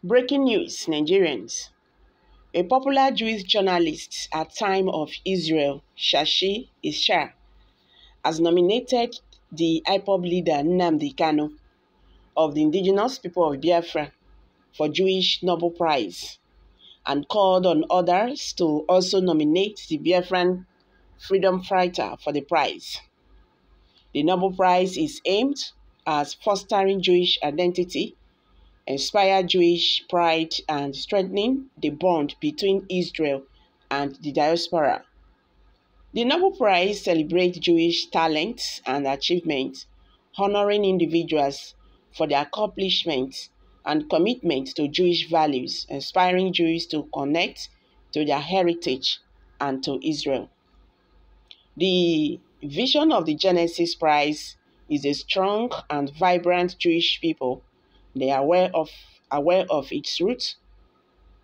Breaking news, Nigerians. A popular Jewish journalist at time of Israel, Shashi Isha, has nominated the IPOB leader Nnamdi Kanu of the indigenous people of Biafra for Jewish Nobel Prize and called on others to also nominate the Biafran freedom fighter for the prize. The Nobel Prize is aimed at fostering Jewish identity, inspire Jewish pride, and strengthening the bond between Israel and the diaspora. The Nobel Prize celebrates Jewish talent and achievement, honoring individuals for their accomplishments and commitment to Jewish values, inspiring Jews to connect to their heritage and to Israel. The vision of the Genesis Prize is a strong and vibrant Jewish people. They are aware of its roots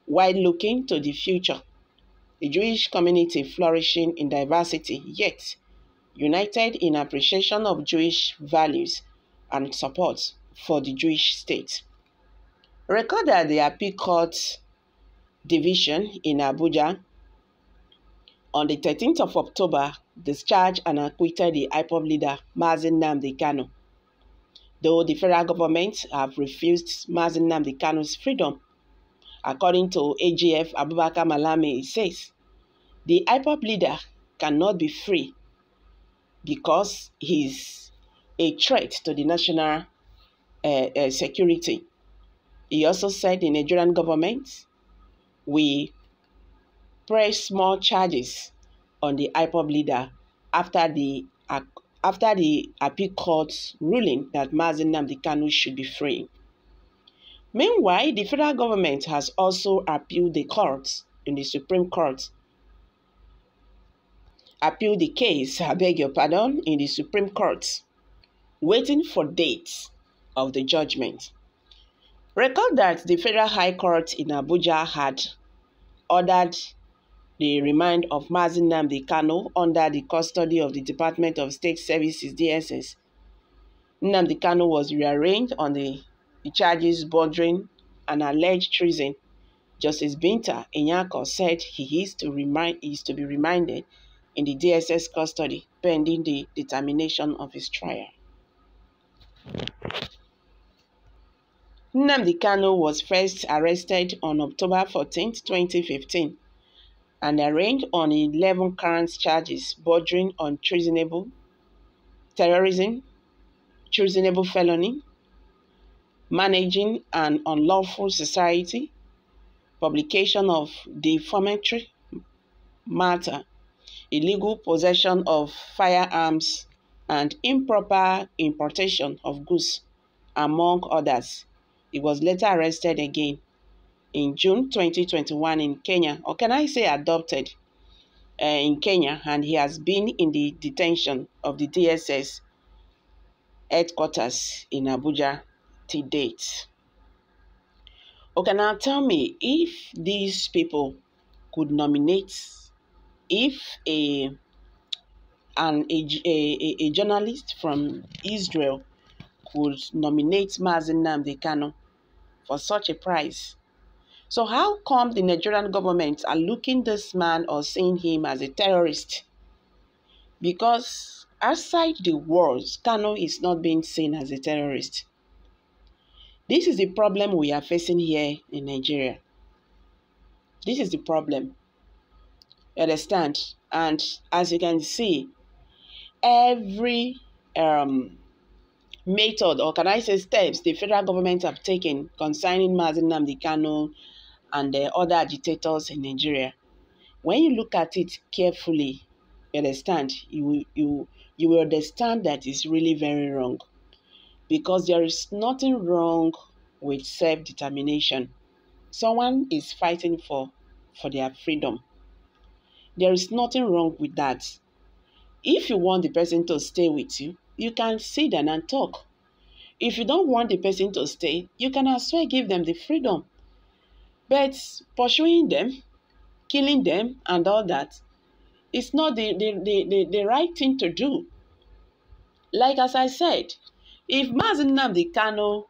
while looking to the future. The Jewish community flourishing in diversity, yet united in appreciation of Jewish values and support for the Jewish state. Record that the Appeal Court Division in Abuja on the 13th of October discharged and acquitted the IPOB leader Mazi Nnamdi Kanu, though the federal government have refused Mazi Nnamdi Kanu's freedom. According to AGF Abubakar Malami, it says, the IPOB leader cannot be free because he's a threat to the national security. He also said the Nigerian government will press more charges on the IPOB leader after the appeal court's ruling that Mazi Nnamdi Kanu should be free. Meanwhile, the federal government has also appealed the courts in the Supreme Court. Appealed the case, in the Supreme Court, waiting for dates of the judgment. Record that the Federal High Court in Abuja had ordered the remand of Mazi Nnamdi Kanu under the custody of the Department of State Services, DSS. Nnamdi Kanu was rearranged on the charges bordering an alleged treason. Justice Binta Inyako said he is to be remanded in the DSS custody pending the determination of his trial. Nnamdi Kanu was first arrested on October 14, 2015 and arraigned on 11 current charges bordering on treasonable terrorism, treasonable felony, managing an unlawful society, publication of defamatory matter, illegal possession of firearms, and improper importation of goods, among others. He was later arrested again in June 2021 in Kenya, or can I say adopted in Kenya, and he has been in the detention of the DSS headquarters in Abuja to date. Okay, now tell me, if these people could nominate, if a journalist from Israel could nominate Mazi Nnamdi Kanu for such a prize, so how come the Nigerian government are looking this man or seeing him as a terrorist? Because outside the walls, Kanu is not being seen as a terrorist. This is the problem we are facing here in Nigeria. This is the problem. You understand? And as you can see, every method, or can I say steps, the federal government have taken concerning Mazi Nnamdi Kanu and the other agitators in Nigeria. When you look at it carefully, you understand, you will understand that it's really very wrong. Because there is nothing wrong with self-determination. Someone is fighting for their freedom. There is nothing wrong with that. If you want the person to stay with you, you can sit down and talk. If you don't want the person to stay, you can as well give them the freedom. But pursuing them, killing them, and all that, it's not the right thing to do. Like as I said, if Mazi Nnamdi Kanu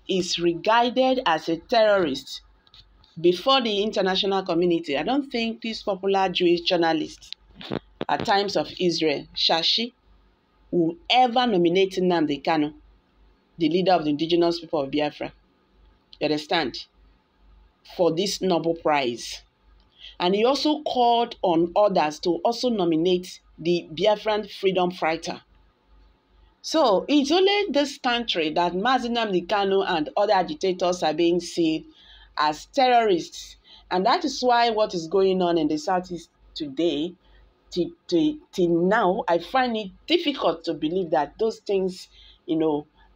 is regarded as a terrorist before the international community, I don't think this popular Jewish journalist at times of Israel, Shashi, will ever nominate Nnamdi Kanu, the leader of the indigenous people of Biafra, you understand, for this Nobel Prize. And he also called on others to also nominate the Biafran freedom fighter. So it's only this country that Mazi Nnamdi Kanu and other agitators are being seen as terrorists. And that is why what is going on in the Southeast today, till now, I find it difficult to believe that those things,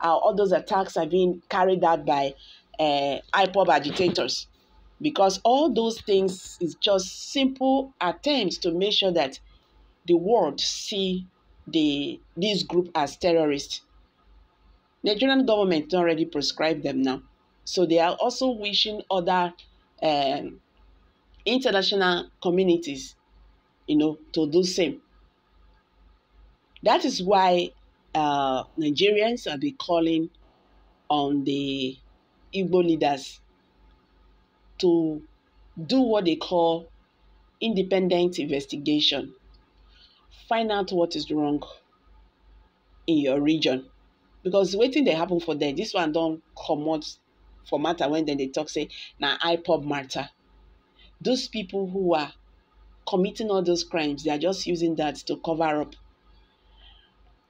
all those attacks are being carried out by IPOB agitators. Because all those things is just simple attempts to make sure that the world see this group as terrorists. The Nigerian government already prescribed them now. So they are also wishing other international communities, to do same. That is why Nigerians have been calling on the Igbo leaders to do what they call independent investigation. Find out what is wrong in your region. Because waiting they happen for them, this one don't come out for matter when then they talk, say, now IPOB matter. Those people who are committing all those crimes, they are just using that to cover up.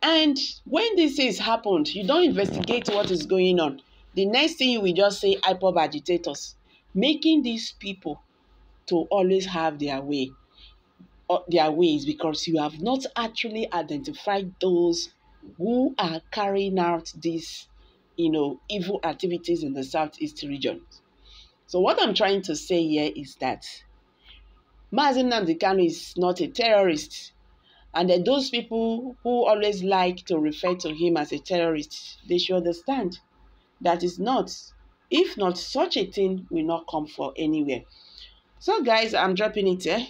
And when this things happened, you don't investigate what is going on. The next thing you will just say IPOB agitators, making these people to always have their ways, because you have not actually identified those who are carrying out these, evil activities in the Southeast region. So what I'm trying to say here is that Mazi Nnamdi Kanu is not a terrorist. And that those people who always like to refer to him as a terrorist, they should understand that is not. If not, such a thing will not come for anywhere. So guys, I'm dropping it here.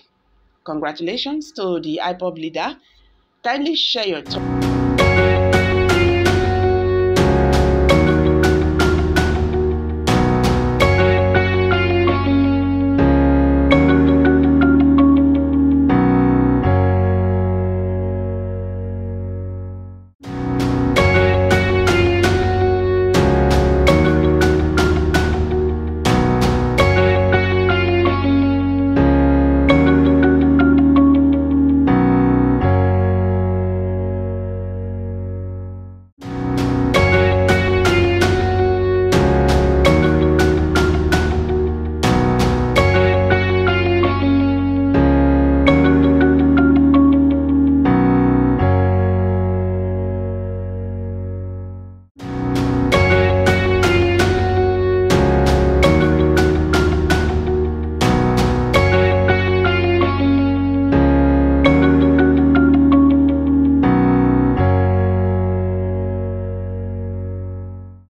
Congratulations to the IPOB leader. Kindly share your thoughts.